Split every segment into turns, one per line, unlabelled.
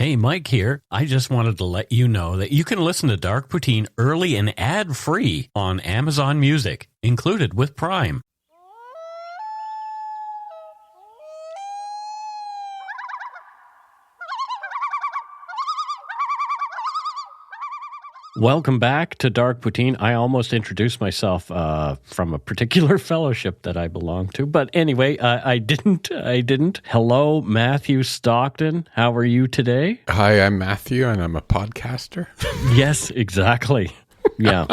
Hey, Mike here. I just wanted to let you know that you can listen to Dark Poutine early and ad-free on Amazon Music, included with Prime. Welcome back to Dark Poutine. I almost introduced myself from a particular fellowship that I belong to. But anyway, I didn't. Hello, Matthew Stockton. How are you today?
Hi, I'm Matthew, and I'm a podcaster.
Yes, exactly. Yeah.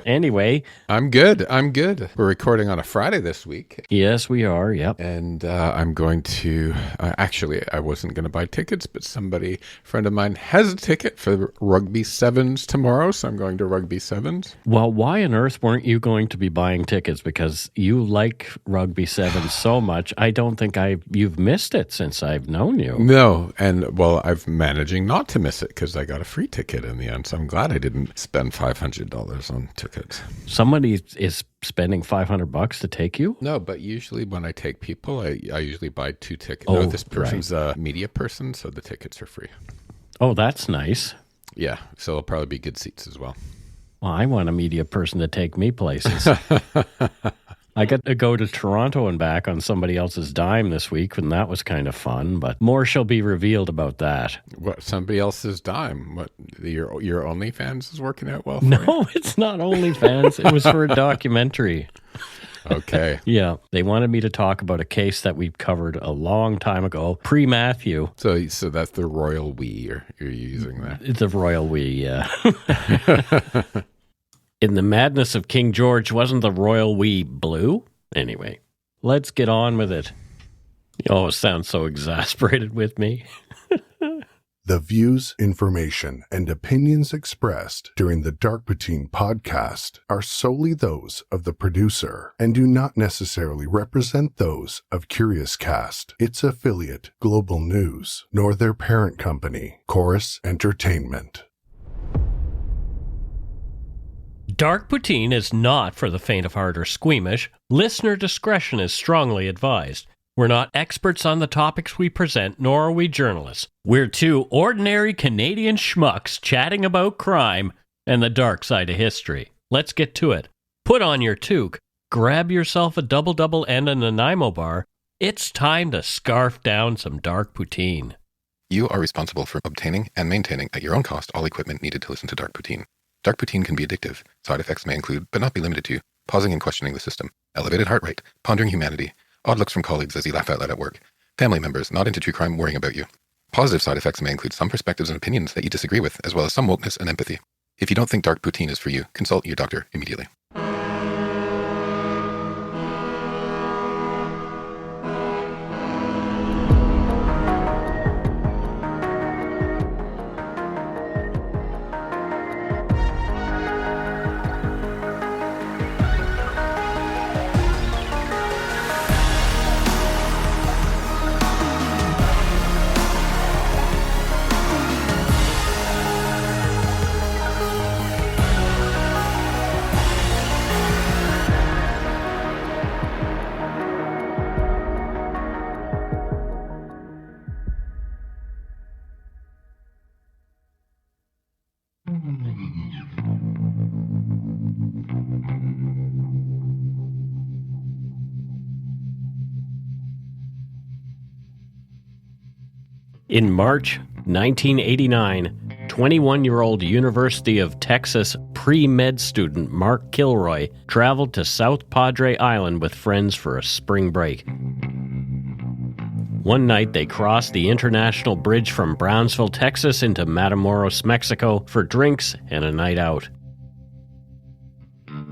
Anyway.
I'm good. We're recording on a Friday this week.
Yes, we are. Yep.
And I'm going to, actually, I wasn't going to buy tickets, but a friend of mine has a ticket for Rugby Sevens tomorrow, so I'm going to Rugby Sevens.
Well, why on earth weren't you going to be buying tickets? Because you like Rugby Sevens so much. I don't think you've missed it since I've known you.
No, and well, I'm managing not to miss it because I got a free ticket in the end, so I'm glad I didn't spend $500 on tickets.
Somebody is spending $500 to take you?
No, but usually when I take people, I usually buy 2 tickets.
Oh,
no, this person's a media person, so the tickets are free.
Oh, that's nice.
Yeah, so it'll probably be good seats as well.
Well, I want a media person to take me places. I got to go to Toronto and back on somebody else's dime this week, and that was kind of fun, but more shall be revealed about that.
What, somebody else's dime? What, your OnlyFans is working out well for you?
No, it's not OnlyFans. It was for a documentary.
Okay.
Yeah. They wanted me to talk about a case that we covered a long time ago, pre-Matthew.
So that's the royal we you're using there.
It's a royal we, yeah. In the madness of King George, wasn't the royal we blue? Anyway, let's get on with it. You always sound so exasperated with me.
The views, information, and opinions expressed during the Dark Poutine podcast are solely those of the producer and do not necessarily represent those of Curious Cast, its affiliate, Global News, nor their parent company, Chorus Entertainment.
Dark Poutine is not for the faint of heart or squeamish. Listener discretion is strongly advised. We're not experts on the topics we present, nor are we journalists. We're 2 ordinary Canadian schmucks chatting about crime and the dark side of history. Let's get to it. Put on your toque, grab yourself a double and a Nanaimo bar. It's time to scarf down some Dark Poutine.
You are responsible for obtaining and maintaining at your own cost all equipment needed to listen to Dark Poutine. Dark Poutine can be addictive. Side effects may include, but not be limited to, pausing and questioning the system, elevated heart rate, pondering humanity, odd looks from colleagues as you laugh out loud at work, family members not into true crime worrying about you. Positive side effects may include some perspectives and opinions that you disagree with, as well as some wokeness and empathy. If you don't think Dark Poutine is for you, consult your doctor immediately.
In March 1989, 21-year-old University of Texas pre-med student Mark Kilroy traveled to South Padre Island with friends for a spring break. One night, they crossed the international bridge from Brownsville, Texas into Matamoros, Mexico for drinks and a night out.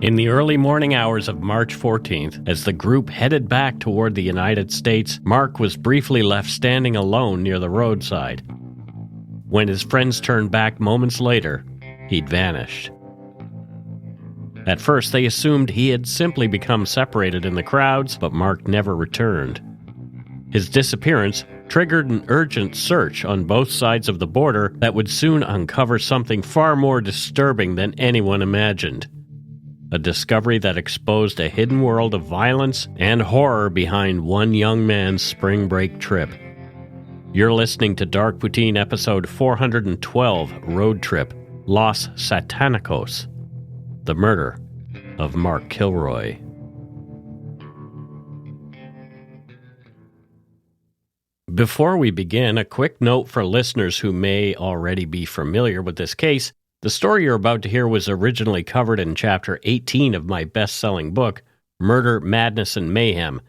In the early morning hours of March 14th, as the group headed back toward the United States, Mark was briefly left standing alone near the roadside. When his friends turned back moments later, he'd vanished. At first, they assumed he had simply become separated in the crowds, but Mark never returned. His disappearance triggered an urgent search on both sides of the border that would soon uncover something far more disturbing than anyone imagined. A discovery that exposed a hidden world of violence and horror behind one young man's spring break trip. You're listening to Dark Poutine episode 412, Road Trip, Los Satanicos, the murder of Mark Kilroy. Before we begin, a quick note for listeners who may already be familiar with this case. The story you're about to hear was originally covered in Chapter 18 of my best-selling book, Murder, Madness, and Mayhem.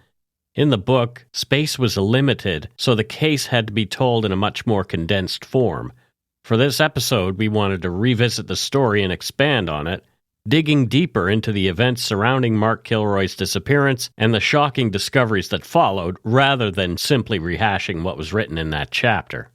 In the book, space was limited, so the case had to be told in a much more condensed form. For this episode, we wanted to revisit the story and expand on it, digging deeper into the events surrounding Mark Kilroy's disappearance and the shocking discoveries that followed, rather than simply rehashing what was written in that chapter.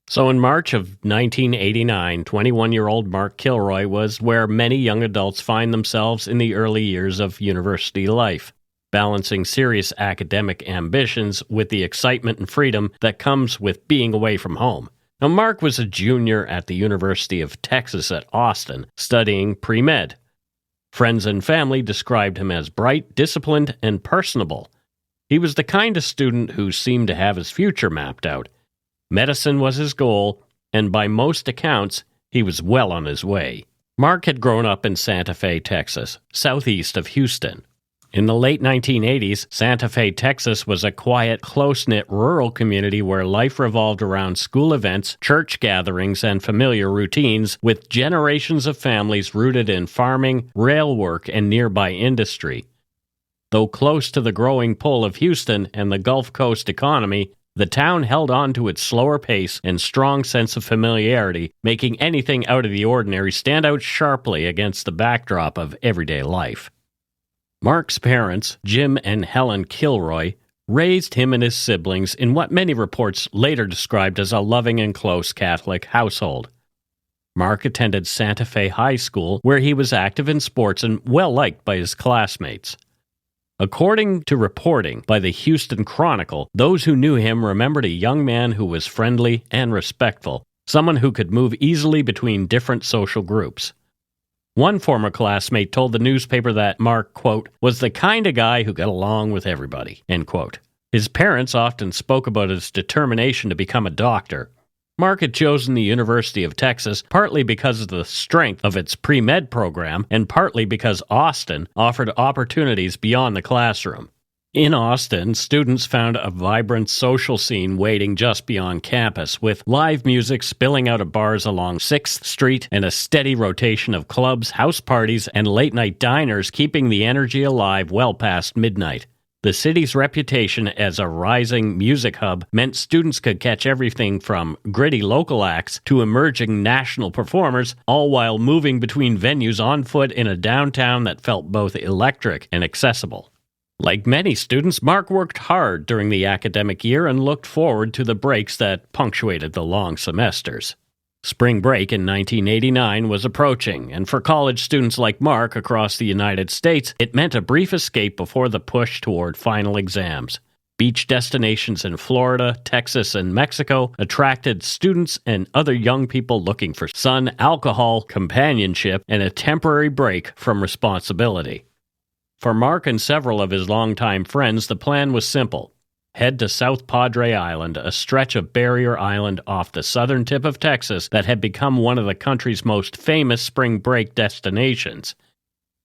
So in March of 1989, 21-year-old Mark Kilroy was where many young adults find themselves in the early years of university life, balancing serious academic ambitions with the excitement and freedom that comes with being away from home. Now, Mark was a junior at the University of Texas at Austin, studying pre-med. Friends and family described him as bright, disciplined, and personable. He was the kind of student who seemed to have his future mapped out. Medicine was his goal, and by most accounts, he was well on his way. Mark had grown up in Santa Fe, Texas, southeast of Houston. In the late 1980s, Santa Fe, Texas was a quiet, close-knit rural community where life revolved around school events, church gatherings, and familiar routines, with generations of families rooted in farming, rail work, and nearby industry. Though close to the growing pull of Houston and the Gulf Coast economy, the town held on to its slower pace and strong sense of familiarity, making anything out of the ordinary stand out sharply against the backdrop of everyday life. Mark's parents, Jim and Helen Kilroy, raised him and his siblings in what many reports later described as a loving and close Catholic household. Mark attended Santa Fe High School, where he was active in sports and well-liked by his classmates. According to reporting by the Houston Chronicle, those who knew him remembered a young man who was friendly and respectful, someone who could move easily between different social groups. One former classmate told the newspaper that Mark, quote, was the kind of guy who got along with everybody, end quote. His parents often spoke about his determination to become a doctor. Mark had chosen the University of Texas partly because of the strength of its pre-med program and partly because Austin offered opportunities beyond the classroom. In Austin, students found a vibrant social scene waiting just beyond campus, with live music spilling out of bars along 6th Street and a steady rotation of clubs, house parties, and late-night diners keeping the energy alive well past midnight. The city's reputation as a rising music hub meant students could catch everything from gritty local acts to emerging national performers, all while moving between venues on foot in a downtown that felt both electric and accessible. Like many students, Mark worked hard during the academic year and looked forward to the breaks that punctuated the long semesters. Spring break in 1989 was approaching, and for college students like Mark across the United States, it meant a brief escape before the push toward final exams. Beach destinations in Florida, Texas, and Mexico attracted students and other young people looking for sun, alcohol, companionship, and a temporary break from responsibility. For Mark and several of his longtime friends, the plan was simple. Head to South Padre Island, a stretch of barrier island off the southern tip of Texas that had become one of the country's most famous spring break destinations.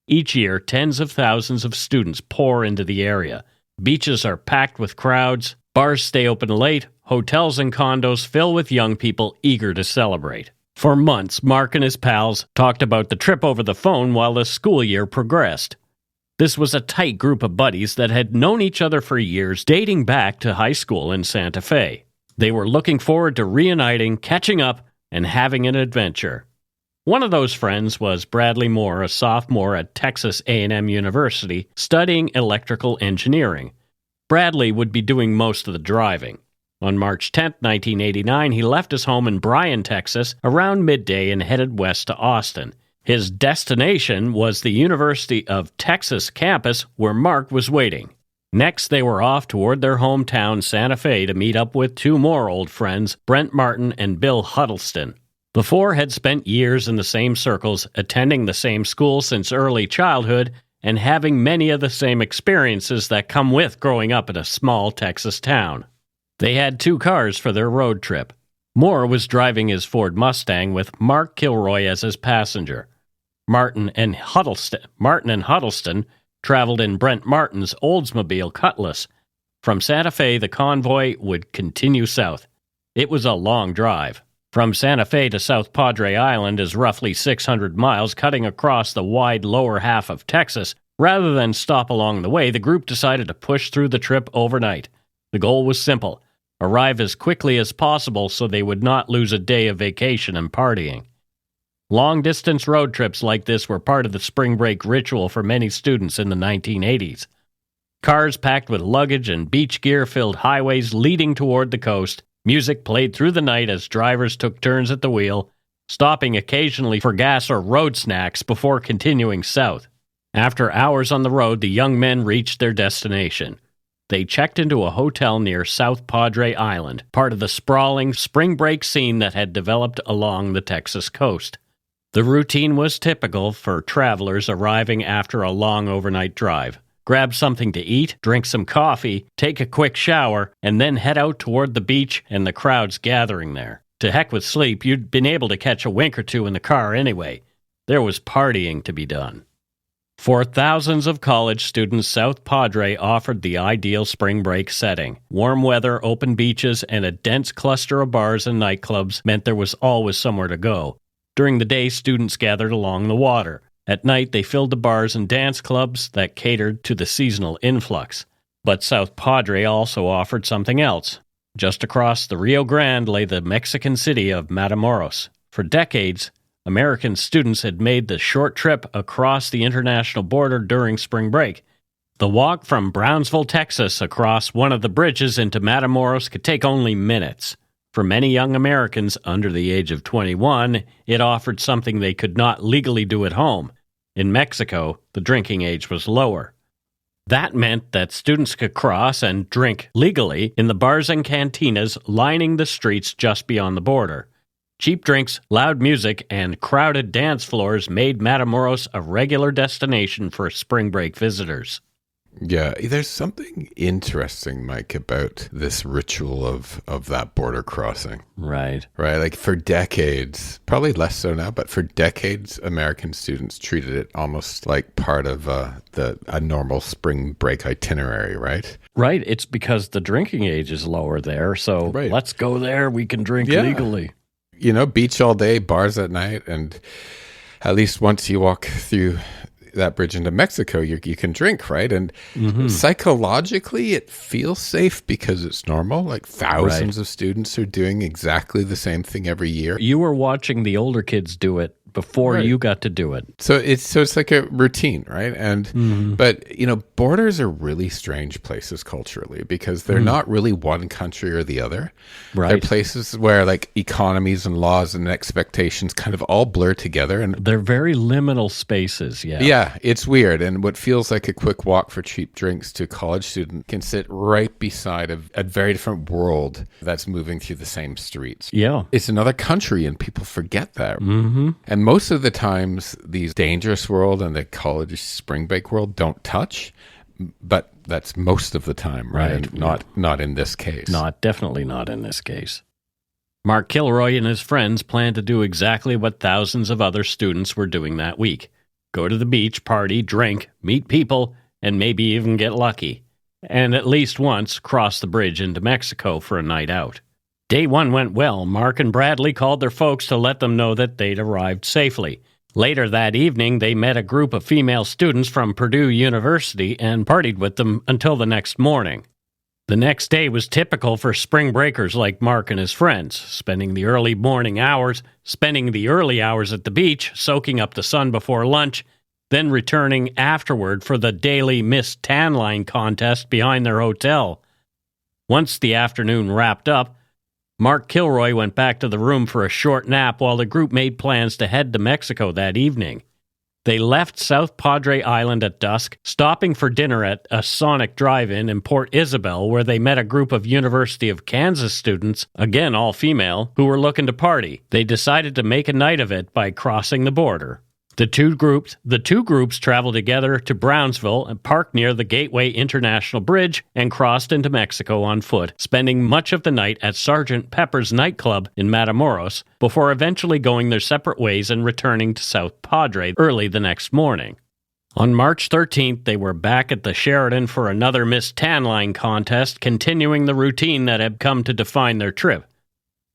Each year, tens of thousands of students pour into the area. Beaches are packed with crowds, bars stay open late, hotels and condos fill with young people eager to celebrate. For months, Mark and his pals talked about the trip over the phone while the school year progressed. This was a tight group of buddies that had known each other for years, dating back to high school in Santa Fe. They were looking forward to reuniting, catching up, and having an adventure. One of those friends was Bradley Moore, a sophomore at Texas A&M University, studying electrical engineering. Bradley would be doing most of the driving. On March 10, 1989, he left his home in Bryan, Texas, around midday and headed west to Austin. His destination was the University of Texas campus where Mark was waiting. Next, they were off toward their hometown, Santa Fe, to meet up with two more old friends, Brent Martin and Bill Huddleston. The four had spent years in the same circles, attending the same school since early childhood, and having many of the same experiences that come with growing up in a small Texas town. They had 2 cars for their road trip. Moore was driving his Ford Mustang with Mark Kilroy as his passenger. Martin and Huddleston traveled in Brent Martin's Oldsmobile Cutlass. From Santa Fe, the convoy would continue south. It was a long drive. From Santa Fe to South Padre Island is roughly 600 miles, cutting across the wide lower half of Texas. Rather than stop along the way, the group decided to push through the trip overnight. The goal was simple: arrive as quickly as possible so they would not lose a day of vacation and partying. Long-distance road trips like this were part of the spring break ritual for many students in the 1980s. Cars packed with luggage and beach gear filled highways leading toward the coast. Music played through the night as drivers took turns at the wheel, stopping occasionally for gas or road snacks before continuing south. After hours on the road, the young men reached their destination. They checked into a hotel near South Padre Island, part of the sprawling spring break scene that had developed along the Texas coast. The routine was typical for travelers arriving after a long overnight drive. Grab something to eat, drink some coffee, take a quick shower, and then head out toward the beach and the crowds gathering there. To heck with sleep, you'd been able to catch a wink or two in the car anyway. There was partying to be done. For thousands of college students, South Padre offered the ideal spring break setting. Warm weather, open beaches, and a dense cluster of bars and nightclubs meant there was always somewhere to go. During the day, students gathered along the water. At night, they filled the bars and dance clubs that catered to the seasonal influx. But South Padre also offered something else. Just across the Rio Grande lay the Mexican city of Matamoros. For decades, American students had made the short trip across the international border during spring break. The walk from Brownsville, Texas, across one of the bridges into Matamoros could take only minutes. For many young Americans under the age of 21, it offered something they could not legally do at home. In Mexico, the drinking age was lower. That meant that students could cross and drink legally in the bars and cantinas lining the streets just beyond the border. Cheap drinks, loud music, and crowded dance floors made Matamoros a regular destination for spring break visitors.
Yeah, there's something interesting, Mike, about this ritual of that border crossing.
Right.
Right, like for decades, probably less so now, but for decades, American students treated it almost like part of a normal spring break itinerary, right?
Right, it's because the drinking age is lower there, so Let's go there, we can drink legally.
You know, beach all day, bars at night, and at least once you walk through that bridge into Mexico, you can drink, right? And psychologically, it feels safe because it's normal. Like thousands of students are doing exactly the same thing every year.
You were watching the older kids do it before you got to do it.
So it's like a routine, right? And but you know, borders are really strange places culturally because they're not really one country or the other. Right. They're places where like economies and laws and expectations kind of all blur together, and
they're very liminal spaces.
Yeah, it's weird. And what feels like a quick walk for cheap drinks to a college student can sit right beside a very different world that's moving through the same streets.
Yeah,
it's another country, and people forget that. And most of the times, these dangerous world and the college spring break world don't touch, but that's most of the time, right? Not in this case.
Definitely not in this case. Mark Kilroy and his friends planned to do exactly what thousands of other students were doing that week. Go to the beach, party, drink, meet people, and maybe even get lucky. And at least once cross the bridge into Mexico for a night out. Day one went well. Mark and Bradley called their folks to let them know that they'd arrived safely. Later that evening, they met a group of female students from Purdue University and partied with them until the next morning. The next day was typical for spring breakers like Mark and his friends, spending the early hours at the beach, soaking up the sun before lunch, then returning afterward for the daily Miss Tan Line contest behind their hotel. Once the afternoon wrapped up, Mark Kilroy went back to the room for a short nap while the group made plans to head to Mexico that evening. They left South Padre Island at dusk, stopping for dinner at a Sonic drive-in in Port Isabel, where they met a group of University of Kansas students, again all female, who were looking to party. They decided to make a night of it by crossing the border. The two groups traveled together to Brownsville and parked near the Gateway International Bridge and crossed into Mexico on foot, spending much of the night at Sgt. Pepper's nightclub in Matamoros before eventually going their separate ways and returning to South Padre early the next morning. On March 13th, they were back at the Sheraton for another Miss Tan Line contest, continuing the routine that had come to define their trip.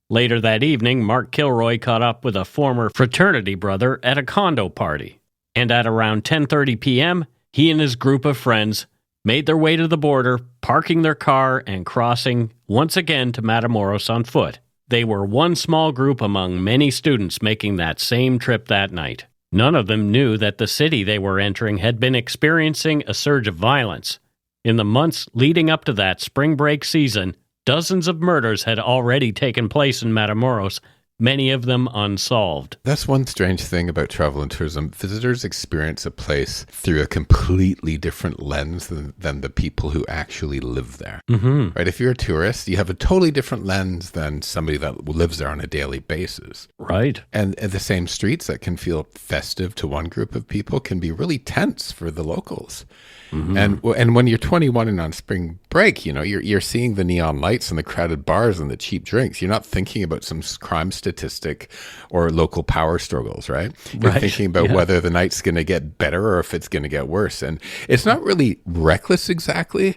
Later that evening, Mark Kilroy caught up with a former fraternity brother at a condo party, and at around 10:30 p.m., he and his group of friends made their way to the border, parking their car and crossing once again to Matamoros on foot. They were one small group among many students making that same trip that night. None of them knew that the city they were entering had been experiencing a surge of violence. In the months leading up to that spring break season, dozens of murders had already taken place in Matamoros, many of them unsolved.
That's one strange thing about travel and tourism. Visitors experience a place through a completely different lens than the people who actually live there.
Mm-hmm.
Right? If you're a tourist, you have a totally different lens than somebody that lives there on a daily basis.
Right.
And the same streets that can feel festive to one group of people can be really tense for the locals. Mm-hmm. And when you're 21 and on spring break, you know, you're seeing the neon lights and the crowded bars and the cheap drinks. You're not thinking about some crime statistic or local power struggles, right? You're thinking about whether the night's going to get better or if it's going to get worse. And it's not really reckless exactly.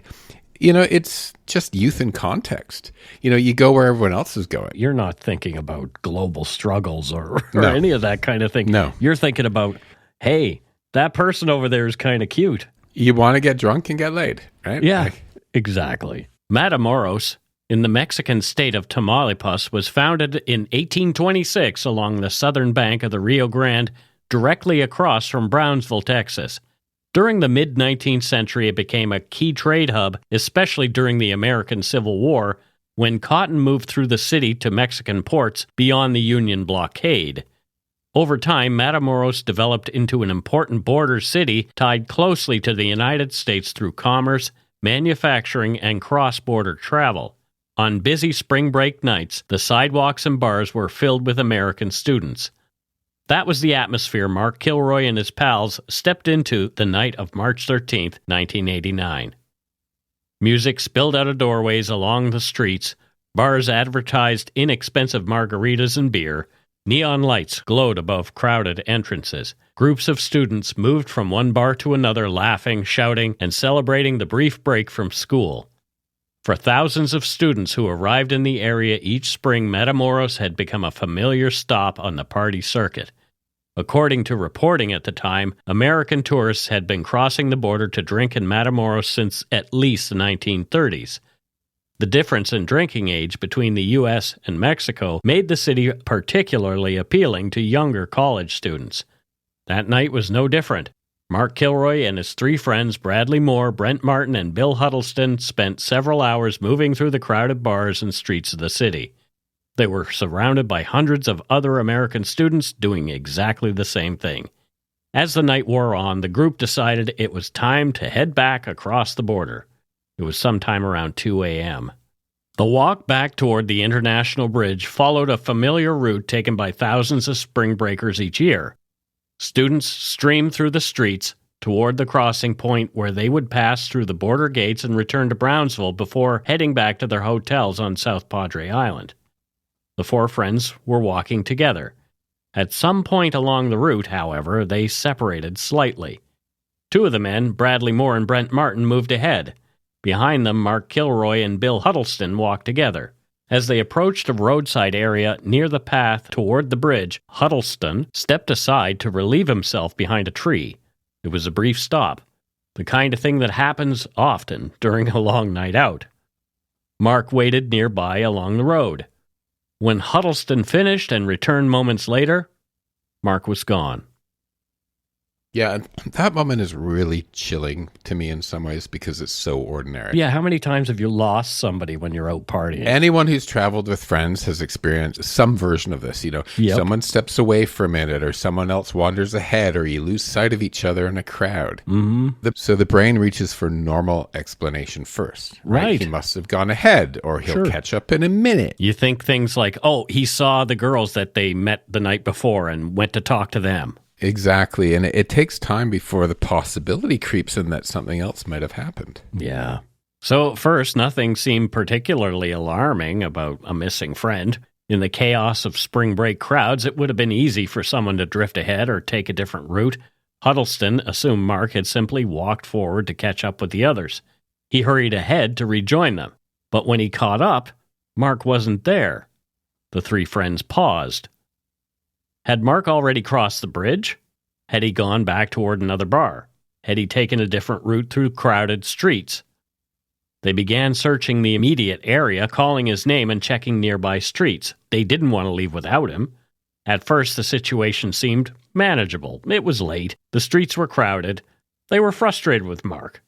You know, it's just youth and context. You know, you go where everyone else is going.
You're not thinking about global struggles or
No.
any of that kind of thing.
No.
You're thinking about, hey, that person over there is kind of cute.
You want to get drunk and get laid, right?
Yeah, exactly. Matamoros, in the Mexican state of Tamaulipas, was founded in 1826 along the southern bank of the Rio Grande, directly across from Brownsville, Texas. During the mid-19th century, it became a key trade hub, especially during the American Civil War, when cotton moved through the city to Mexican ports beyond the Union blockade. Over time, Matamoros developed into an important border city tied closely to the United States through commerce, manufacturing, and cross-border travel. On busy spring break nights, the sidewalks and bars were filled with American students. That was the atmosphere Mark Kilroy and his pals stepped into the night of March 13, 1989. Music spilled out of doorways along the streets, bars advertised inexpensive margaritas and beer, neon lights glowed above crowded entrances. Groups of students moved from one bar to another, laughing, shouting, and celebrating the brief break from school. For thousands of students who arrived in the area each spring, Matamoros had become a familiar stop on the party circuit. According to reporting at the time, American tourists had been crossing the border to drink in Matamoros since at least the 1930s. The difference in drinking age between the U.S. and Mexico made the city particularly appealing to younger college students. That night was no different. Mark Kilroy and his three friends, Bradley Moore, Brent Martin, and Bill Huddleston, spent several hours moving through the crowded bars and streets of the city. They were surrounded by hundreds of other American students doing exactly the same thing. As the night wore on, the group decided it was time to head back across the border. It was sometime around 2 a.m. The walk back toward the International Bridge followed a familiar route taken by thousands of spring breakers each year. Students streamed through the streets toward the crossing point where they would pass through the border gates and return to Brownsville before heading back to their hotels on South Padre Island. The four friends were walking together. At some point along the route, however, they separated slightly. Two of the men, Bradley Moore and Brent Martin, moved ahead. Behind them, Mark Kilroy and Bill Huddleston walked together. As they approached a roadside area near the path toward the bridge, Huddleston stepped aside to relieve himself behind a tree. It was a brief stop, the kind of thing that happens often during a long night out. Mark waited nearby along the road. When Huddleston finished and returned moments later, Mark was gone.
Yeah, that moment is really chilling to me in some ways because it's so ordinary.
Yeah, how many times have you lost somebody when you're out partying?
Anyone who's traveled with friends has experienced some version of this. You know, someone steps away for a minute or someone else wanders ahead or you lose sight of each other in a crowd.
Mm-hmm.
So the brain reaches for normal explanation first.
Right.
He must have gone ahead or he'll catch up in a minute.
You think things like, oh, he saw the girls that they met the night before and went to talk to them.
Exactly. And it takes time before the possibility creeps in that something else might have happened.
Yeah. So at first, nothing seemed particularly alarming about a missing friend. In the chaos of spring break crowds, it would have been easy for someone to drift ahead or take a different route. Huddleston assumed Mark had simply walked forward to catch up with the others. He hurried ahead to rejoin them. But when he caught up, Mark wasn't there. The three friends paused. Had Mark already crossed the bridge? Had he gone back toward another bar? Had he taken a different route through crowded streets? They began searching the immediate area, calling his name and checking nearby streets. They didn't want to leave without him. At first, the situation seemed manageable. It was late. The streets were crowded. They were frustrated with Mark.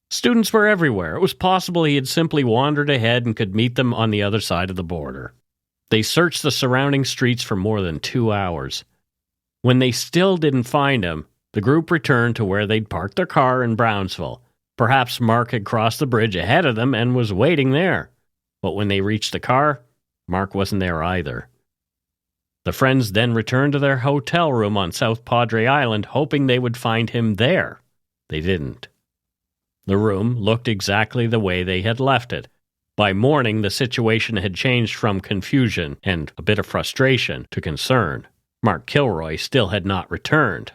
Students were everywhere. It was possible he had simply wandered ahead and could meet them on the other side of the border. They searched the surrounding streets for more than 2 hours. When they still didn't find him, the group returned to where they'd parked their car in Brownsville. Perhaps Mark had crossed the bridge ahead of them and was waiting there. But when they reached the car, Mark wasn't there either. The friends then returned to their hotel room on South Padre Island, hoping they would find him there. They didn't. The room looked exactly the way they had left it. By morning, the situation had changed from confusion and a bit of frustration to concern. Mark Kilroy still had not returned.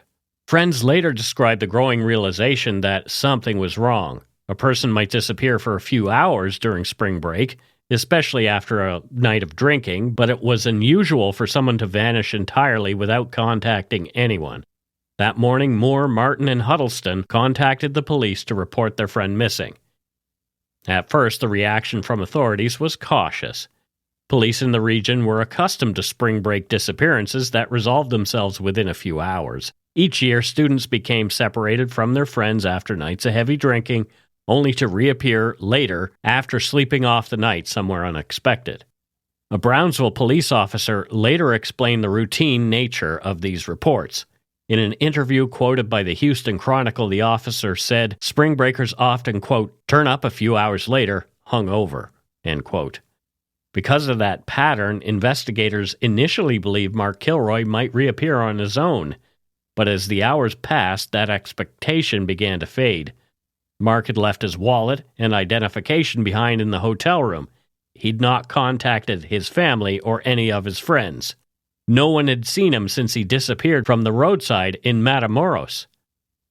Friends later described the growing realization that something was wrong. A person might disappear for a few hours during spring break, especially after a night of drinking, but it was unusual for someone to vanish entirely without contacting anyone. That morning, Moore, Martin, and Huddleston contacted the police to report their friend missing. At first, the reaction from authorities was cautious. Police in the region were accustomed to spring break disappearances that resolved themselves within a few hours. Each year, students became separated from their friends after nights of heavy drinking, only to reappear later after sleeping off the night somewhere unexpected. A Brownsville police officer later explained the routine nature of these reports. In an interview quoted by the Houston Chronicle, the officer said, "Spring breakers often, quote, turn up a few hours later, hungover," end quote. Because of that pattern, investigators initially believed Mark Kilroy might reappear on his own. But as the hours passed, that expectation began to fade. Mark had left his wallet and identification behind in the hotel room. He'd not contacted his family or any of his friends. No one had seen him since he disappeared from the roadside in Matamoros.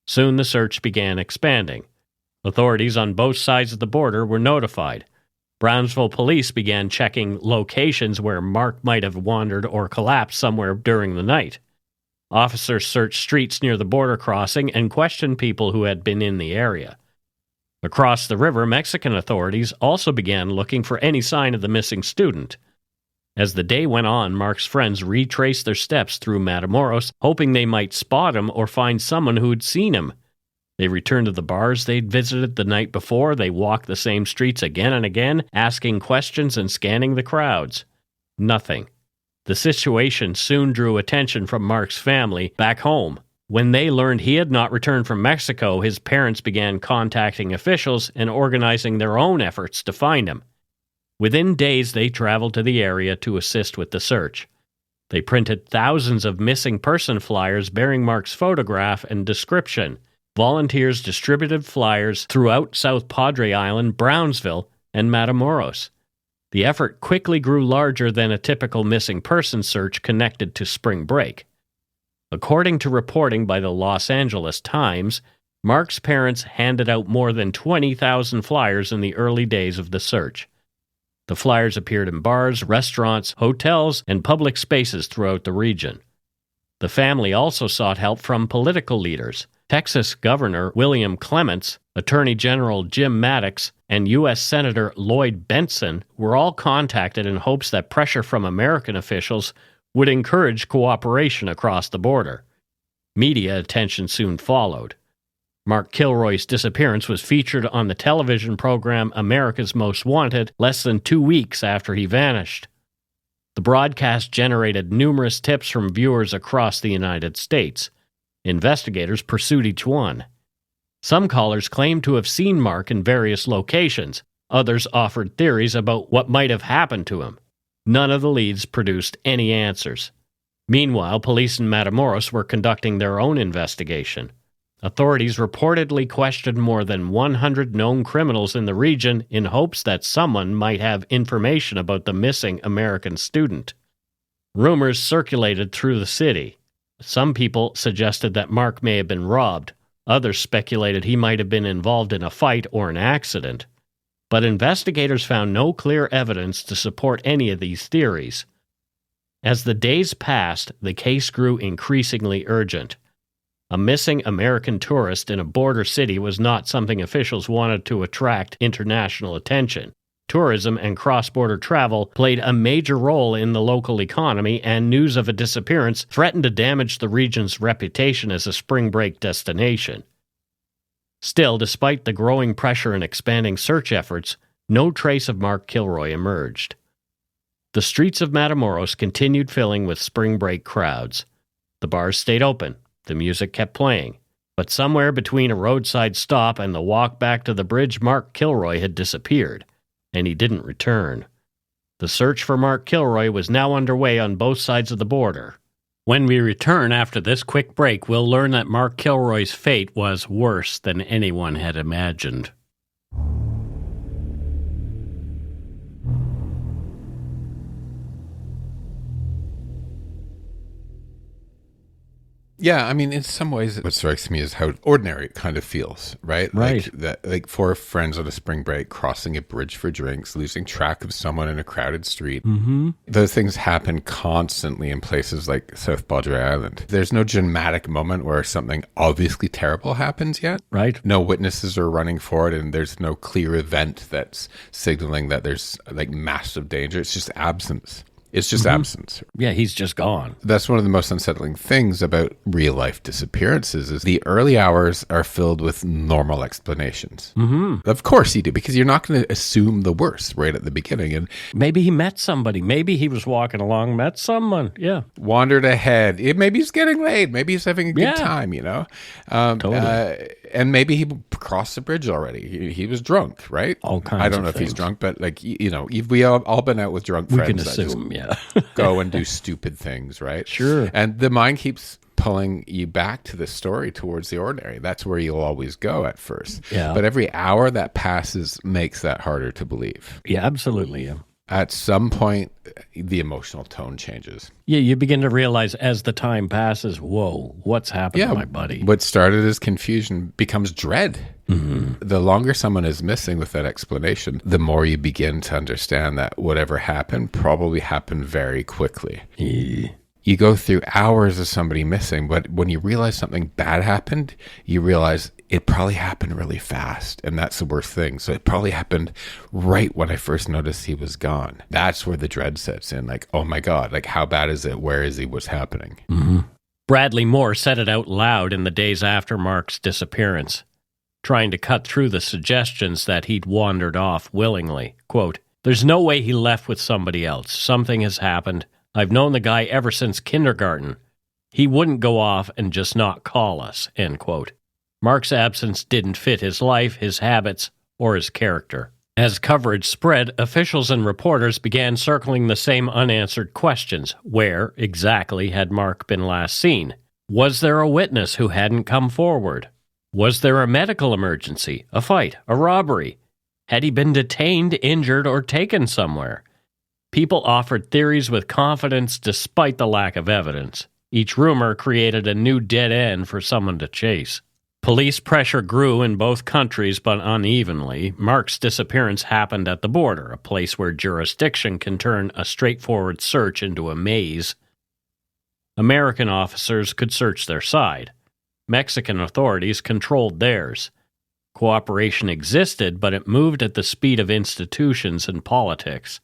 Soon the search began expanding. Authorities on both sides of the border were notified. Brownsville police began checking locations where Mark might have wandered or collapsed somewhere during the night. Officers searched streets near the border crossing and questioned people who had been in the area. Across the river, Mexican authorities also began looking for any sign of the missing student. As the day went on, Mark's friends retraced their steps through Matamoros, hoping they might spot him or find someone who had seen him. They returned to the bars they'd visited the night before. They walked the same streets again and again, asking questions and scanning the crowds. Nothing. The situation soon drew attention from Mark's family back home. When they learned he had not returned from Mexico, his parents began contacting officials and organizing their own efforts to find him. Within days, they traveled to the area to assist with the search. They printed thousands of missing person flyers bearing Mark's photograph and description. Volunteers distributed flyers throughout South Padre Island, Brownsville, and Matamoros. The effort quickly grew larger than a typical missing person search connected to spring break. According to reporting by the Los Angeles Times, Mark's parents handed out more than 20,000 flyers in the early days of the search. The flyers appeared in bars, restaurants, hotels, and public spaces throughout the region. The family also sought help from political leaders. Texas Governor William Clements, Attorney General Jim Maddox, and U.S. Senator Lloyd Bentsen were all contacted in hopes that pressure from American officials would encourage cooperation across the border. Media attention soon followed. Mark Kilroy's disappearance was featured on the television program America's Most Wanted less than 2 weeks after he vanished. The broadcast generated numerous tips from viewers across the United States. Investigators pursued each one. Some callers claimed to have seen Mark in various locations. Others offered theories about what might have happened to him. None of the leads produced any answers. Meanwhile, police in Matamoros were conducting their own investigation. Authorities reportedly questioned more than 100 known criminals in the region in hopes that someone might have information about the missing American student. Rumors circulated through the city. Some people suggested that Mark may have been robbed. Others speculated he might have been involved in a fight or an accident. But investigators found no clear evidence to support any of these theories. As the days passed, the case grew increasingly urgent. A missing American tourist in a border city was not something officials wanted to attract international attention. Tourism and cross-border travel played a major role in the local economy, and news of a disappearance threatened to damage the region's reputation as a spring break destination. Still, despite the growing pressure and expanding search efforts, no trace of Mark Kilroy emerged. The streets of Matamoros continued filling with spring break crowds. The bars stayed open. The music kept playing. But somewhere between a roadside stop and the walk back to the bridge, Mark Kilroy had disappeared, and he didn't return. The search for Mark Kilroy was now underway on both sides of the border. When we return after this quick break, we'll learn that Mark Kilroy's fate was worse than anyone had imagined.
Yeah, I mean, in some ways, what strikes me is how ordinary it kind of feels, right?
Right.
Like four friends on a spring break, crossing a bridge for drinks, losing track of someone in a crowded street.
Mm-hmm.
Those things happen constantly in places like South Padre Island. There's no dramatic moment where something obviously terrible happens yet.
Right.
No witnesses are running for it, and there's no clear event that's signaling that there's like massive danger. It's just absence. It's just absence.
Yeah, he's just gone.
That's one of the most unsettling things about real-life disappearances is the early hours are filled with normal explanations.
Mm-hmm.
Of course you do, because you're not going to assume the worst right at the beginning. And
maybe he met somebody. Maybe he was walking along, met someone. Yeah.
wandered ahead. Maybe he's getting laid. Maybe he's having a good time, you know?
Totally.
And maybe he crossed the bridge already. He was drunk, right?
All kinds
I don't
of
know if he's
things.
drunk, but like, you know, we all been out with drunk
We
friends.
can
that just
assume, yeah.
go and do stupid things, right?
Sure.
And the mind keeps pulling you back to the story towards the ordinary. That's where you'll always go at first.
Yeah.
But every hour that passes makes that harder to believe.
Yeah, absolutely, yeah.
At some point, the emotional tone changes.
Yeah, you begin to realize as the time passes, whoa, what's happened to my buddy?
What started as confusion becomes dread.
Mm-hmm.
The longer someone is missing with that explanation, the more you begin to understand that whatever happened probably happened very quickly.
Yeah.
You go through hours of somebody missing, but when you realize something bad happened, you realize it probably happened really fast, and that's the worst thing. So it probably happened right when I first noticed he was gone. That's where the dread sets in, like, oh my God, like how bad is it? Where is he? What's happening?
Mm-hmm. Bradley Moore said it out loud in the days after Mark's disappearance, trying to cut through the suggestions that he'd wandered off willingly. Quote, "There's no way he left with somebody else. Something has happened. I've known the guy ever since kindergarten. He wouldn't go off and just not call us," end quote. Mark's absence didn't fit his life, his habits, or his character. As coverage spread, officials and reporters began circling the same unanswered questions. Where exactly had Mark been last seen? Was there a witness who hadn't come forward? Was there a medical emergency, a fight, a robbery? Had he been detained, injured, or taken somewhere? People offered theories with confidence despite the lack of evidence. Each rumor created a new dead end for someone to chase. Police pressure grew in both countries, but unevenly. Mark's disappearance happened at the border, a place where jurisdiction can turn a straightforward search into a maze. American officers could search their side. Mexican authorities controlled theirs. Cooperation existed, but it moved at the speed of institutions and politics.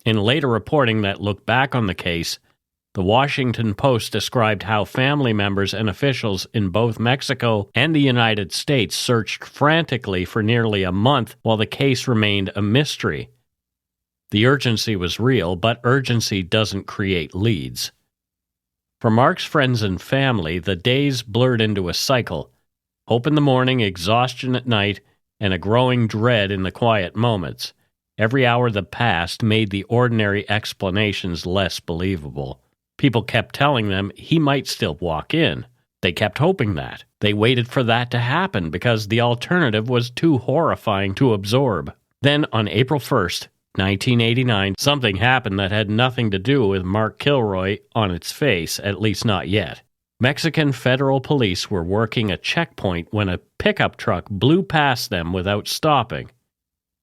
In later reporting that looked back on the case, the Washington Post described how family members and officials in both Mexico and the United States searched frantically for nearly a month while the case remained a mystery. The urgency was real, but urgency doesn't create leads. For Mark's friends and family, the days blurred into a cycle. Hope in the morning, exhaustion at night, and a growing dread in the quiet moments. Every hour that passed made the ordinary explanations less believable. People kept telling them he might still walk in. They kept hoping that. They waited for that to happen because the alternative was too horrifying to absorb. Then on April 1st, 1989, something happened that had nothing to do with Mark Kilroy on its face, at least not yet. Mexican federal police were working a checkpoint when a pickup truck blew past them without stopping.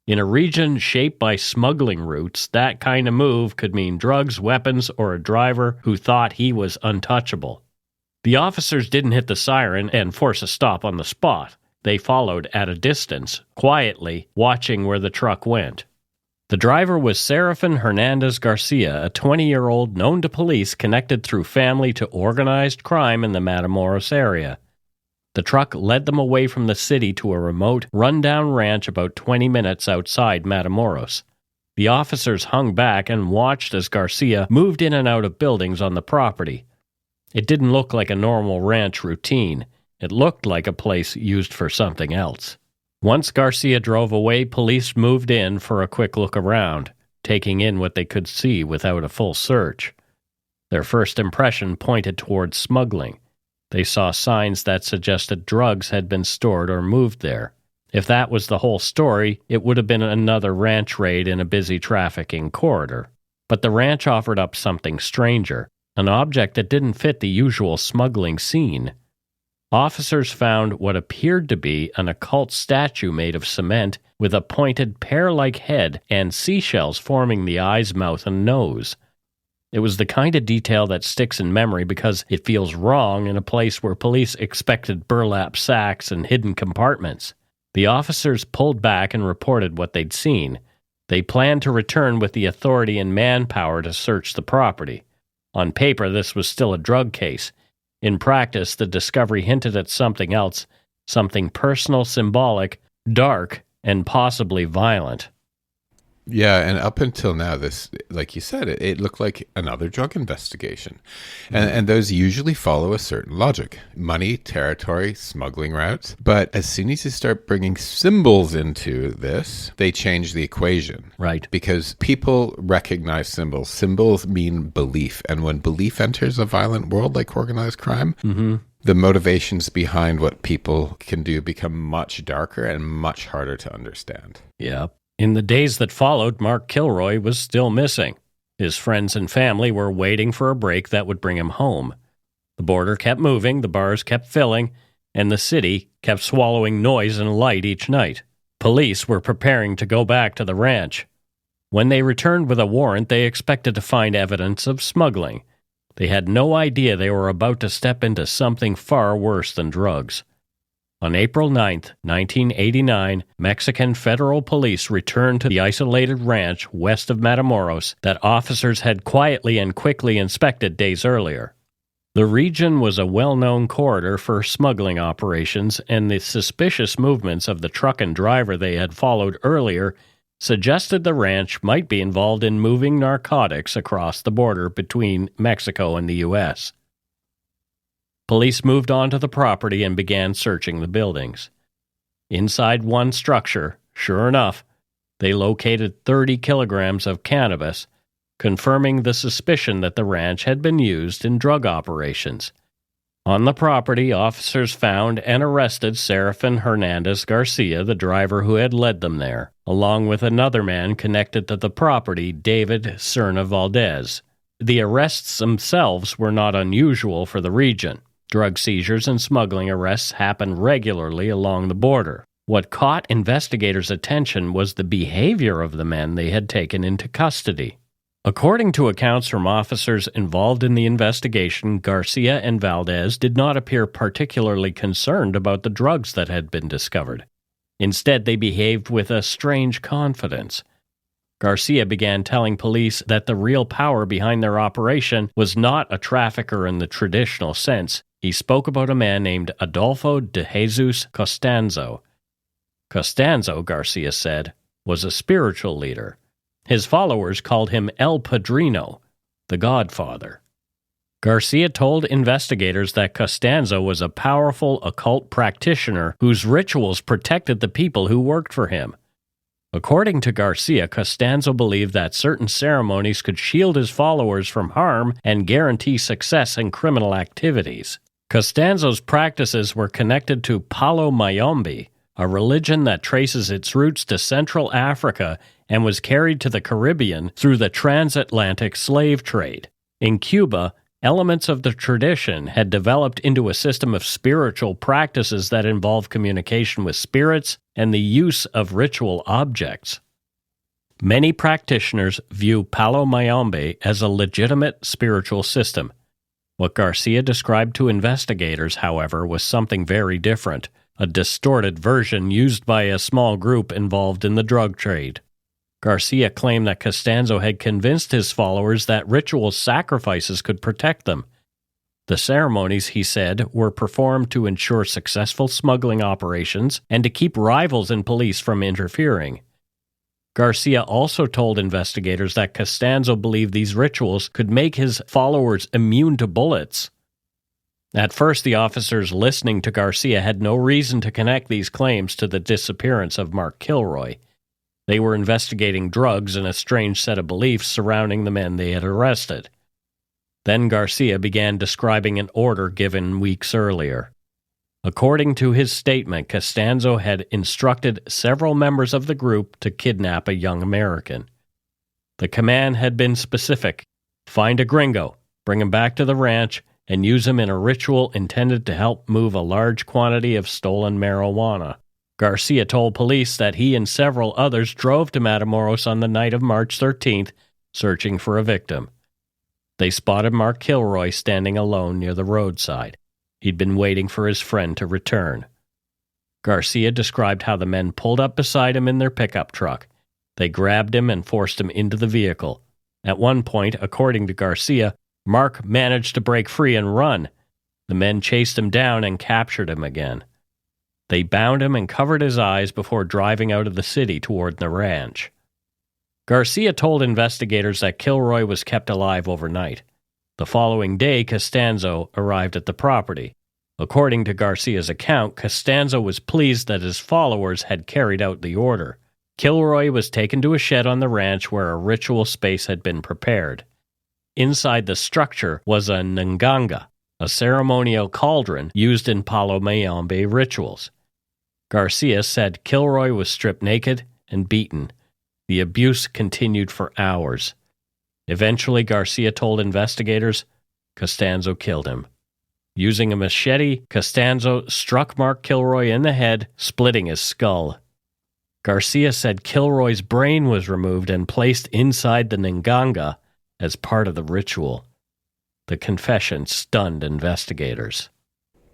In a region shaped by smuggling routes, that kind of move could mean drugs, weapons, or a driver who thought he was untouchable. The officers didn't hit the siren and force a stop on the spot. They followed at a distance, quietly, watching where the truck went. The driver was Serafin Hernandez Garcia, a 20-year-old known to police connected through family to organized crime in the Matamoros area. The truck led them away from the city to a remote, run-down ranch about 20 minutes outside Matamoros. The officers hung back and watched as Garcia moved in and out of buildings on the property. It didn't look like a normal ranch routine. It looked like a place used for something else. Once Garcia drove away, police moved in for a quick look around, taking in what they could see without a full search. Their first impression pointed towards smuggling. They saw signs that suggested drugs had been stored or moved there. If that was the whole story, it would have been another ranch raid in a busy trafficking corridor. But the ranch offered up something stranger, an object that didn't fit the usual smuggling scene. Officers found what appeared to be an occult statue made of cement with a pointed pear-like head and seashells forming the eyes, mouth, and nose. It was the kind of detail that sticks in memory because it feels wrong in a place where police expected burlap sacks and hidden compartments. The officers pulled back and reported what they'd seen. They planned to return with the authority and manpower to search the property. On paper, this was still a drug case. In practice, the discovery hinted at something else, something personal, symbolic, dark, and possibly violent.
Yeah, and up until now, this, like you said, it looked like another drug investigation. And those usually follow a certain logic. Money, territory, smuggling routes. But as soon as you start bringing symbols into this, they change the equation.
Right.
Because people recognize symbols. Symbols mean belief. And when belief enters a violent world like organized crime, the motivations behind what people can do become much darker and much harder to understand.
Yeah. In the days that followed, Mark Kilroy was still missing. His friends and family were waiting for a break that would bring him home. The border kept moving, the bars kept filling, and the city kept swallowing noise and light each night. Police were preparing to go back to the ranch. When they returned with a warrant, they expected to find evidence of smuggling. They had no idea they were about to step into something far worse than drugs. On April 9th, 1989, Mexican federal police returned to the isolated ranch west of Matamoros that officers had quietly and quickly inspected days earlier. The region was a well-known corridor for smuggling operations, and the suspicious movements of the truck and driver they had followed earlier suggested the ranch might be involved in moving narcotics across the border between Mexico and the U.S. Police moved onto the property and began searching the buildings. Inside one structure, sure enough, they located 30 kilograms of cannabis, confirming the suspicion that the ranch had been used in drug operations. On the property, officers found and arrested Serafin Hernandez Garcia, the driver who had led them there, along with another man connected to the property, David Serna Valdez. The arrests themselves were not unusual for the region. Drug seizures and smuggling arrests happened regularly along the border. What caught investigators' attention was the behavior of the men they had taken into custody. According to accounts from officers involved in the investigation, Garcia and Valdez did not appear particularly concerned about the drugs that had been discovered. Instead, they behaved with a strange confidence. Garcia began telling police that the real power behind their operation was not a trafficker in the traditional sense. He spoke about a man named Adolfo de Jesus Costanzo. Costanzo, Garcia said, was a spiritual leader. His followers called him El Padrino, the Godfather. Garcia told investigators that Costanzo was a powerful occult practitioner whose rituals protected the people who worked for him. According to Garcia, Costanzo believed that certain ceremonies could shield his followers from harm and guarantee success in criminal activities. Costanzo's practices were connected to Palo Mayombe, a religion that traces its roots to Central Africa and was carried to the Caribbean through the transatlantic slave trade. In Cuba, elements of the tradition had developed into a system of spiritual practices that involved communication with spirits and the use of ritual objects. Many practitioners view Palo Mayombe as a legitimate spiritual system. What Garcia described to investigators, however, was something very different, a distorted version used by a small group involved in the drug trade. Garcia claimed that Costanzo had convinced his followers that ritual sacrifices could protect them. The ceremonies, he said, were performed to ensure successful smuggling operations and to keep rivals and police from interfering. Garcia also told investigators that Costanzo believed these rituals could make his followers immune to bullets. At first, the officers listening to Garcia had no reason to connect these claims to the disappearance of Mark Kilroy. They were investigating drugs and a strange set of beliefs surrounding the men they had arrested. Then Garcia began describing an order given weeks earlier. According to his statement, Costanzo had instructed several members of the group to kidnap a young American. The command had been specific: find a gringo, bring him back to the ranch, and use him in a ritual intended to help move a large quantity of stolen marijuana. Garcia told police that he and several others drove to Matamoros on the night of March 13th, searching for a victim. They spotted Mark Kilroy standing alone near the roadside. He'd been waiting for his friend to return. Garcia described how the men pulled up beside him in their pickup truck. They grabbed him and forced him into the vehicle. At one point, according to Garcia, Mark managed to break free and run. The men chased him down and captured him again. They bound him and covered his eyes before driving out of the city toward the ranch. Garcia told investigators that Kilroy was kept alive overnight. The following day, Costanzo arrived at the property. According to Garcia's account, Costanzo was pleased that his followers had carried out the order. Kilroy was taken to a shed on the ranch where a ritual space had been prepared. Inside the structure was a nganga, a ceremonial cauldron used in Palo Mayombe rituals. Garcia said Kilroy was stripped naked and beaten. The abuse continued for hours. Eventually, Garcia told investigators, Costanzo killed him. Using a machete, Costanzo struck Mark Kilroy in the head, splitting his skull. Garcia said Kilroy's brain was removed and placed inside the nganga as part of the ritual. The confession stunned investigators.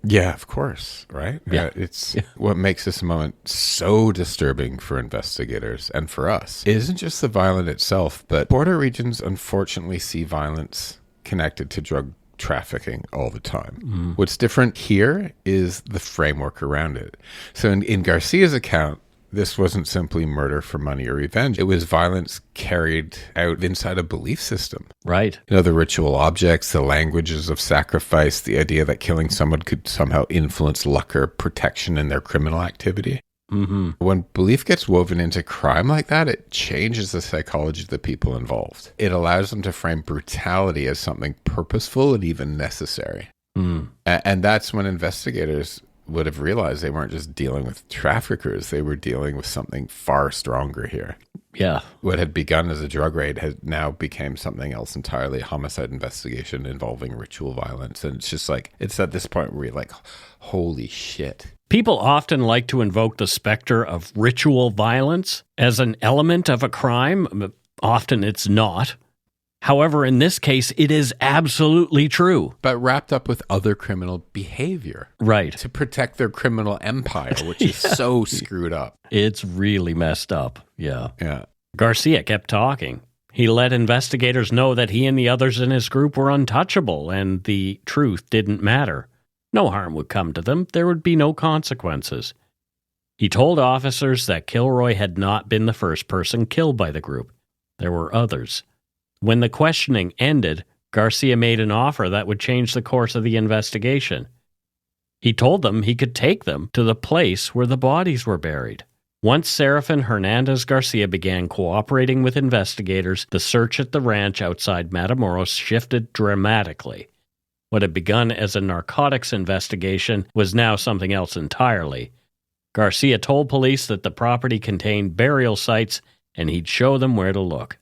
Yeah, of course, right?
Yeah.
It's what makes this moment so disturbing for investigators and for us. It isn't just the violence itself, but border regions unfortunately see violence connected to drug trafficking all the time. What's different here is the framework around it. So in Garcia's account, this wasn't simply murder for money or revenge. It was violence carried out inside a belief system.
Right.
You know, the ritual objects, the languages of sacrifice, the idea that killing someone could somehow influence luck or protection in their criminal activity.
Mm-hmm.
When belief gets woven into crime like that, it changes the psychology of the people involved. It allows them to frame brutality as something purposeful and even necessary. And that's when investigators would have realized they weren't just dealing with traffickers, they were dealing with something far stronger here.
Yeah.
What had begun as a drug raid has now became something else entirely, a homicide investigation involving ritual violence. And it's just like, it's at this point where you're like, holy shit.
People often like to invoke the specter of ritual violence as an element of a crime. Often it's not. However, in this case, it is absolutely true.
But wrapped up with other criminal behavior.
Right.
To protect their criminal empire, which is so screwed up.
It's really messed up. Yeah.
Yeah.
Garcia kept talking. He let investigators know that he and the others in his group were untouchable and the truth didn't matter. No harm would come to them. There would be no consequences. He told officers that Kilroy had not been the first person killed by the group. There were others. When the questioning ended, Garcia made an offer that would change the course of the investigation. He told them he could take them to the place where the bodies were buried. Once Serafin Hernandez Garcia began cooperating with investigators, the search at the ranch outside Matamoros shifted dramatically. What had begun as a narcotics investigation was now something else entirely. Garcia told police that the property contained burial sites and he'd show them where to look.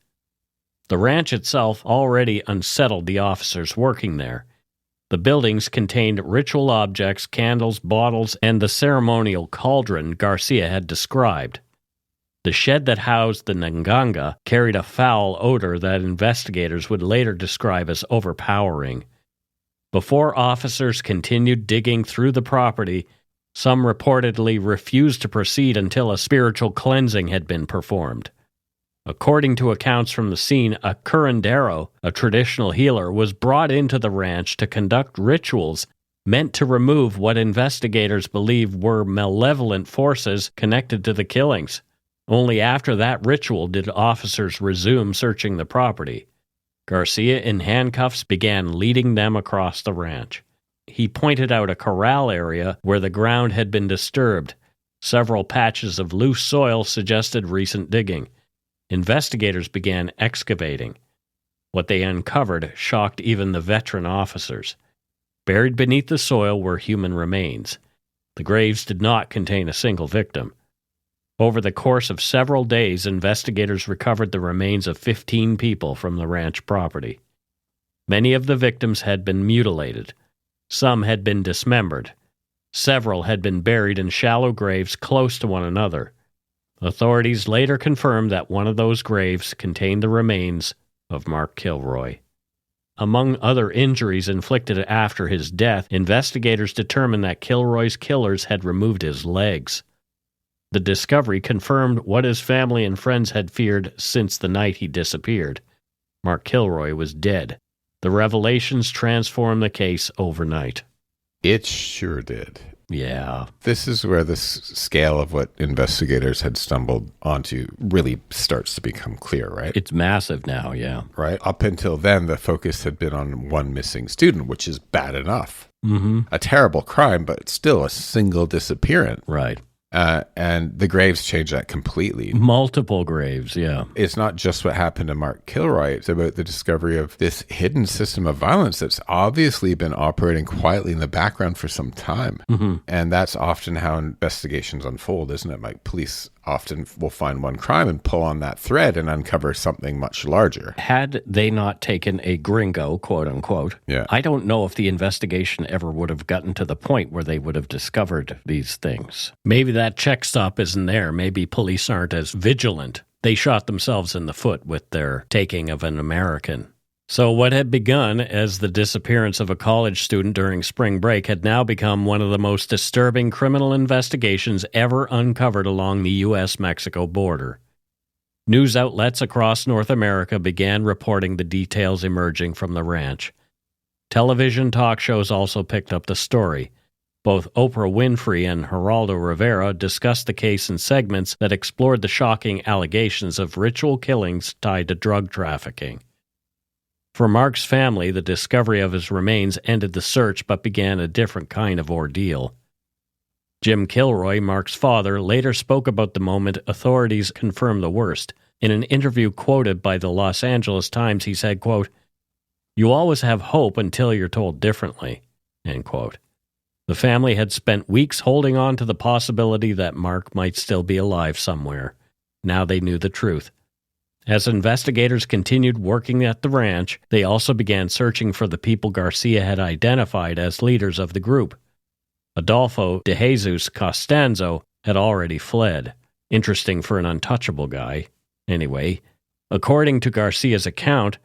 The ranch itself already unsettled the officers working there. The buildings contained ritual objects, candles, bottles, and the ceremonial cauldron Garcia had described. The shed that housed the nganga carried a foul odor that investigators would later describe as overpowering. Before officers continued digging through the property, some reportedly refused to proceed until a spiritual cleansing had been performed. According to accounts from the scene, a curandero, a traditional healer, was brought into the ranch to conduct rituals meant to remove what investigators believe were malevolent forces connected to the killings. Only after that ritual did officers resume searching the property. Garcia, in handcuffs, began leading them across the ranch. He pointed out a corral area where the ground had been disturbed. Several patches of loose soil suggested recent digging. Investigators began excavating. What they uncovered shocked even the veteran officers. Buried beneath the soil were human remains. The graves did not contain a single victim. Over the course of several days, investigators recovered the remains of 15 people from the ranch property. Many of the victims had been mutilated. Some had been dismembered. Several had been buried in shallow graves close to one another. Authorities later confirmed that one of those graves contained the remains of Mark Kilroy. Among other injuries inflicted after his death, investigators determined that Kilroy's killers had removed his legs. The discovery confirmed what his family and friends had feared since the night he disappeared. Mark Kilroy was dead. The revelations transformed the case overnight.
It sure did.
Yeah.
This is where the scale of what investigators had stumbled onto really starts to become clear, right?
It's massive now, yeah.
Right? Up until then, the focus had been on one missing student, which is bad enough.
Mm-hmm.
A terrible crime, but still a single disappearance.
Right.
And the graves change that completely.
Multiple graves, yeah.
It's not just what happened to Mark Kilroy. It's about the discovery of this hidden system of violence that's obviously been operating quietly in the background for some time.
Mm-hmm.
And that's often how investigations unfold, isn't it? Like police often will find one crime and pull on that thread and uncover something much larger.
Had they not taken a gringo, quote unquote,
yeah.
I don't know if the investigation ever would have gotten to the point where they would have discovered these things. Maybe that check stop isn't there. Maybe police aren't as vigilant. They shot themselves in the foot with their taking of an American. So what had begun as the disappearance of a college student during spring break had now become one of the most disturbing criminal investigations ever uncovered along the U.S.-Mexico border. News outlets across North America began reporting the details emerging from the ranch. Television talk shows also picked up the story. Both Oprah Winfrey and Geraldo Rivera discussed the case in segments that explored the shocking allegations of ritual killings tied to drug trafficking. For Mark's family, the discovery of his remains ended the search but began a different kind of ordeal. Jim Kilroy, Mark's father, later spoke about the moment authorities confirmed the worst. In an interview quoted by the Los Angeles Times, he said, quote, "You always have hope until you're told differently," end quote. The family had spent weeks holding on to the possibility that Mark might still be alive somewhere. Now they knew the truth. As investigators continued working at the ranch, they also began searching for the people Garcia had identified as leaders of the group. Adolfo de Jesus Costanzo had already fled. Interesting for an untouchable guy. Anyway, according to Garcia's account,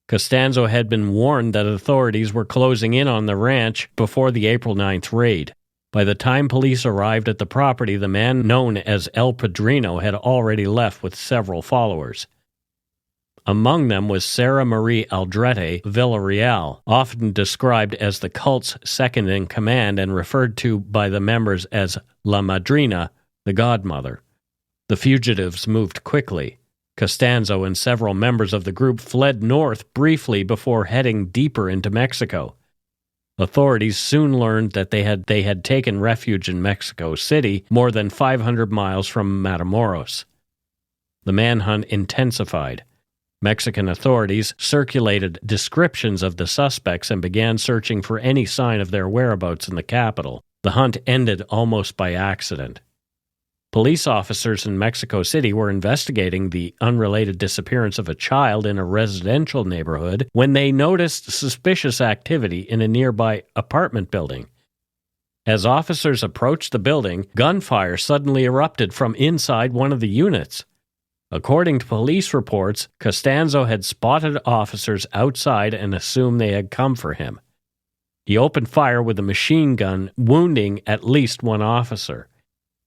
Costanzo had been warned that authorities were closing in on the ranch before the April 9th raid. By the time police arrived at the property, the man known as El Padrino had already left with several followers. Among them was Sarah Marie Aldrete Villarreal, often described as the cult's second-in-command and referred to by the members as La Madrina, the godmother. The fugitives moved quickly. Costanzo and several members of the group fled north briefly before heading deeper into Mexico. Authorities soon learned that they had taken refuge in Mexico City, more than 500 miles from Matamoros. The manhunt intensified. Mexican authorities circulated descriptions of the suspects and began searching for any sign of their whereabouts in the capital. The hunt ended almost by accident. Police officers in Mexico City were investigating the unrelated disappearance of a child in a residential neighborhood when they noticed suspicious activity in a nearby apartment building. As officers approached the building, gunfire suddenly erupted from inside one of the units. According to police reports, Costanzo had spotted officers outside and assumed they had come for him. He opened fire with a machine gun, wounding at least one officer.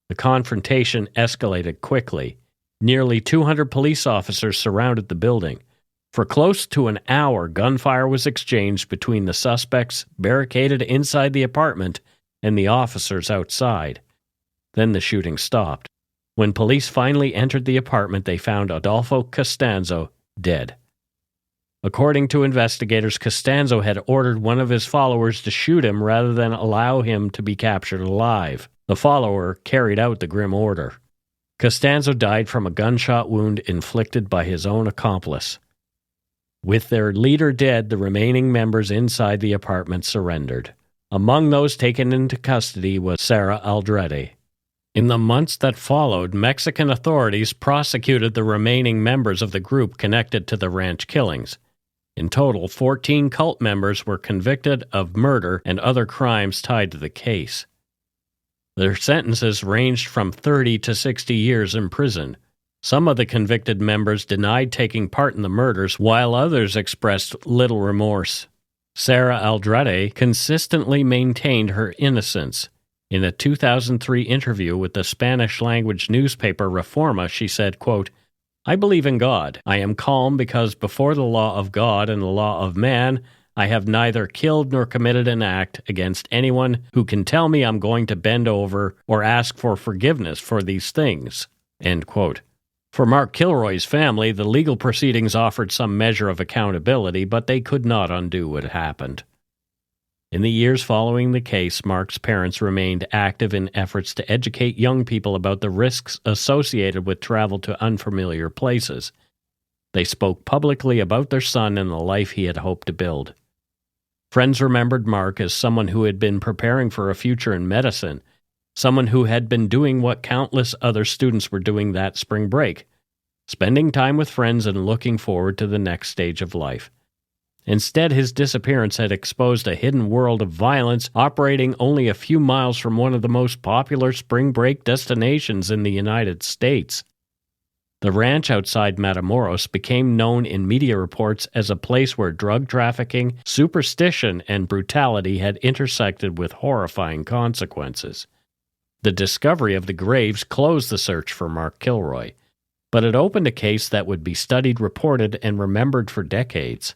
The confrontation escalated quickly. Nearly 200 police officers surrounded the building. For close to an hour, gunfire was exchanged between the suspects barricaded inside the apartment and the officers outside. Then the shooting stopped. When police finally entered the apartment, they found Adolfo Costanzo dead. According to investigators, Costanzo had ordered one of his followers to shoot him rather than allow him to be captured alive. The follower carried out the grim order. Costanzo died from a gunshot wound inflicted by his own accomplice. With their leader dead, the remaining members inside the apartment surrendered. Among those taken into custody was Sarah Aldrete. In the months that followed, Mexican authorities prosecuted the remaining members of the group connected to the ranch killings. In total, 14 cult members were convicted of murder and other crimes tied to the case. Their sentences ranged from 30 to 60 years in prison. Some of the convicted members denied taking part in the murders, while others expressed little remorse. Sarah Aldrete consistently maintained her innocence. In a 2003 interview with the Spanish-language newspaper Reforma, she said, quote, "I believe in God. I am calm because before the law of God and the law of man, I have neither killed nor committed an act against anyone who can tell me I'm going to bend over or ask for forgiveness for these things." End quote. For Mark Kilroy's family, the legal proceedings offered some measure of accountability, but they could not undo what happened. In the years following the case, Mark's parents remained active in efforts to educate young people about the risks associated with travel to unfamiliar places. They spoke publicly about their son and the life he had hoped to build. Friends remembered Mark as someone who had been preparing for a future in medicine, someone who had been doing what countless other students were doing that spring break, spending time with friends and looking forward to the next stage of life. Instead, his disappearance had exposed a hidden world of violence operating only a few miles from one of the most popular spring break destinations in the United States. The ranch outside Matamoros became known in media reports as a place where drug trafficking, superstition, and brutality had intersected with horrifying consequences. The discovery of the graves closed the search for Mark Kilroy, but it opened a case that would be studied, reported, and remembered for decades.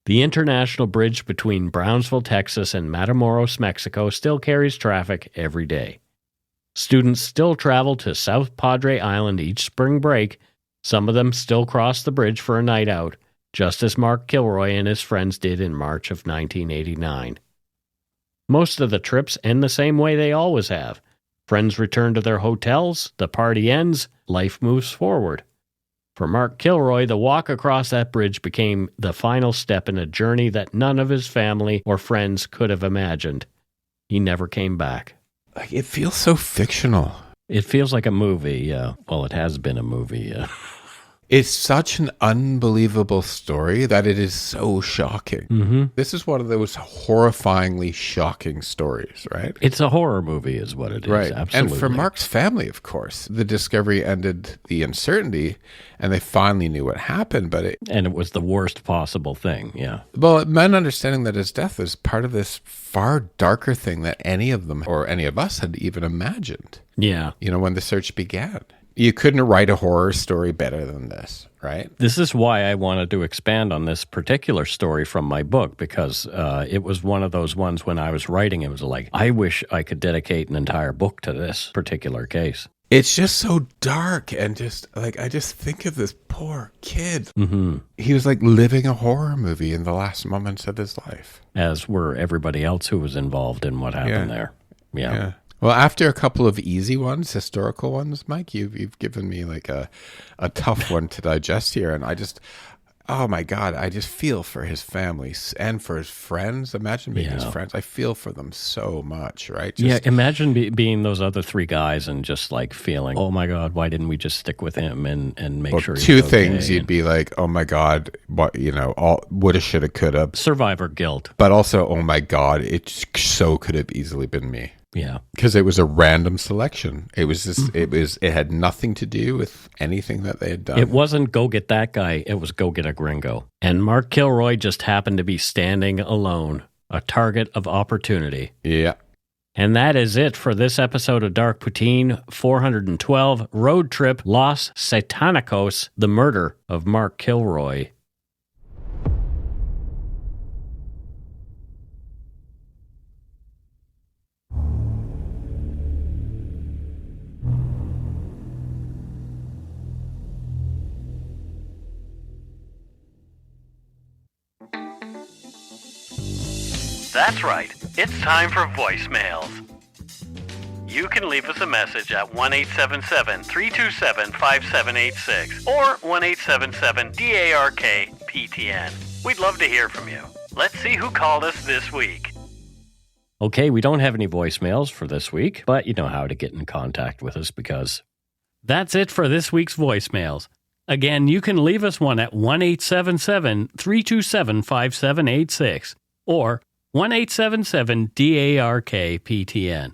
The international bridge between Brownsville, Texas, and Matamoros, Mexico, still carries traffic every day. Students still travel to South Padre Island each spring break. Some of them still cross the bridge for a night out, just as Mark Kilroy and his friends did in March of 1989. Most of the trips end the same way they always have. Friends return to their hotels, the party ends, life moves forward. For Mark Kilroy, the walk across that bridge became the final step in a journey that none of his family or friends could have imagined. He never came back.
It feels so fictional.
It feels like a movie, yeah. Well, it has been a movie, yeah.
It's such an unbelievable story that it is so shocking.
Mm-hmm.
This is one of those horrifyingly shocking stories, right?
It's a horror movie is what it is,
right.
Absolutely.
And for Mark's family, of course, the discovery ended the uncertainty, and they finally knew what happened.
And it was the worst possible thing, yeah.
Well, men understanding that his death is part of this far darker thing that any of them or any of us had even imagined.
Yeah.
When the search began. You couldn't write a horror story better than this, right?
This is why I wanted to expand on this particular story from my book, because it was one of those ones when I was writing, it was like, I wish I could dedicate an entire book to this particular case.
It's just so dark, and just like I just think of this poor kid.
Mm-hmm.
He was like living a horror movie in the last moments of his life.
As were everybody else who was involved in what happened there. Yeah.
Well, after a couple of easy ones, historical ones, Mike, you've given me like a tough one to digest here, and I just, oh my God, I just feel for his family and for his friends. Imagine being his friends. I feel for them so much, right?
Imagine being those other three guys and just like feeling, oh my God, why didn't we just stick with him and make sure he's
two
okay?
things you'd be like, oh my God, what, all woulda, shoulda, coulda.
Survivor guilt.
But also, oh my God, it so could have easily been me.
Yeah.
Because it was a random selection. It was just, it had nothing to do with anything that they had done.
It wasn't go get that guy. It was go get a gringo. And Mark Kilroy just happened to be standing alone, a target of opportunity.
Yeah.
And that is it for this episode of Dark Poutine 412, Road Trip Los Satanicos, the murder of Mark Kilroy. That's right. It's time for voicemails. You can leave us a message at 1-877-327-5786 or 1-877-DARK-PTN. We'd love to hear from you. Let's see who called us this week. Okay, we don't have any voicemails for this week, but you know how to get in contact with us because that's it for this week's voicemails. Again, you can leave us one at 1-877-327-5786 or 1-877-DARK-PTN.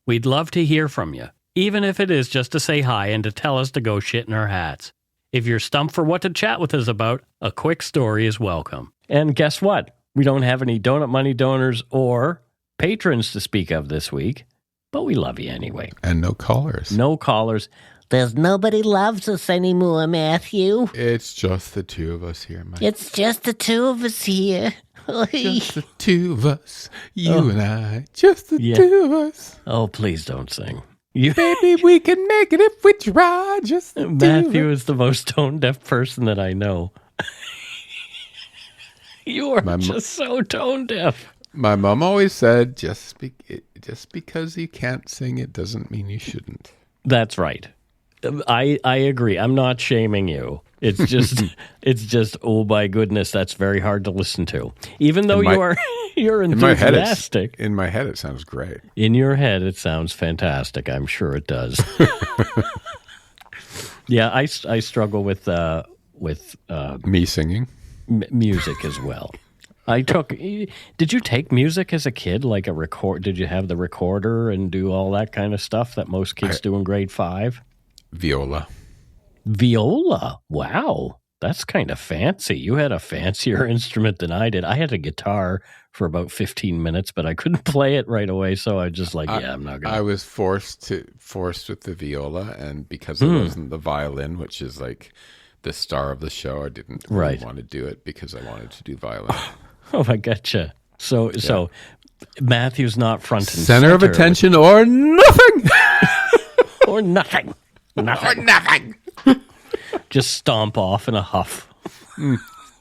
We'd love to hear from you, even if it is just to say hi and to tell us to go shit in our hats. If you're stumped for what to chat with us about, a quick story is welcome. And guess what? We don't have any donut money donors or patrons to speak of this week, but we love you anyway.
And no callers.
No callers.
There's nobody loves us anymore, Matthew.
It's just the two of us here, Mike.
It's just the two of us here.
Just the two of us, you and I, just the two of us.
Oh, please don't sing.
Maybe we can make it if we try, just the
Matthew is the most tone-deaf person that I know. You are just so tone-deaf.
My mom always said, just because you can't sing, it doesn't mean you shouldn't.
That's right. I agree. I'm not shaming you. It's just oh my goodness, that's very hard to listen to. Even though you're enthusiastic.
In my head it sounds great.
In your head it sounds fantastic. I'm sure it does. Yeah, I struggle with
me singing
music as well. Did you take music as a kid, like did you have the recorder and do all that kind of stuff that most kids do in grade 5?
Viola.
Wow. That's kind of fancy. You had a fancier instrument than I did. I had a guitar for about 15 minutes, but I couldn't play it right away. So I just I'm not going to.
I was forced with the viola, and because it wasn't the violin, which is like the star of the show, I didn't really want to do it because I wanted to do violin.
Oh, I gotcha. So Matthew's not front and center
of attention or nothing.
Or nothing.
Or nothing.
Just stomp off in a huff.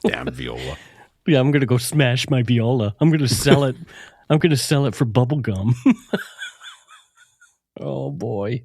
Damn viola.
Yeah, I'm going to go smash my viola. I'm going to sell it. I'm going to sell it for bubble gum. Oh, boy.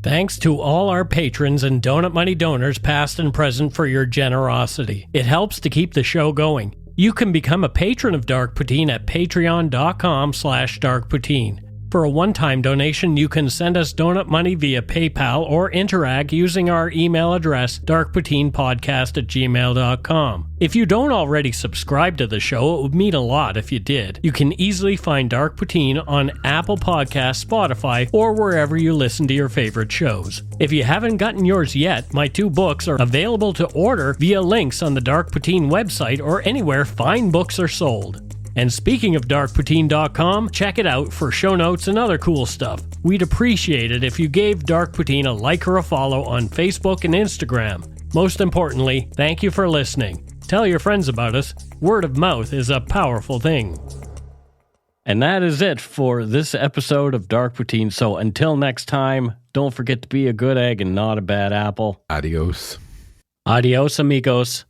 Thanks to all our patrons and Donut Money donors, past and present, for your generosity. It helps to keep the show going. You can become a patron of Dark Poutine at patreon.com/darkpoutine. For a one-time donation, you can send us donut money via PayPal or interact using our email address, darkpoutinepodcast@gmail.com. If you don't already subscribe to the show, it would mean a lot if you did. You can easily find Dark Poutine on Apple Podcasts, Spotify, or wherever you listen to your favorite shows. If you haven't gotten yours yet, my 2 books are available to order via links on the Dark Poutine website or anywhere fine books are sold. And speaking of darkpoutine.com, check it out for show notes and other cool stuff. We'd appreciate it if you gave Dark Poutine a like or a follow on Facebook and Instagram. Most importantly, thank you for listening. Tell your friends about us. Word of mouth is a powerful thing. And that is it for this episode of Dark Poutine. So until next time, don't forget to be a good egg and not a bad apple.
Adios.
Adios, amigos.